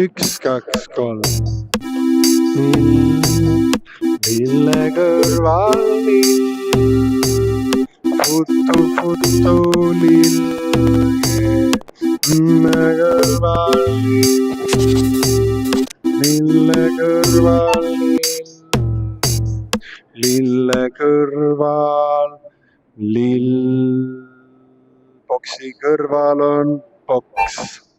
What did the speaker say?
Üks, kaks, kolm. Lille kõrval lill, futu lill, kõrval lill, lille kõrval lill, lille kõrval lill, boksi kõrval on boks.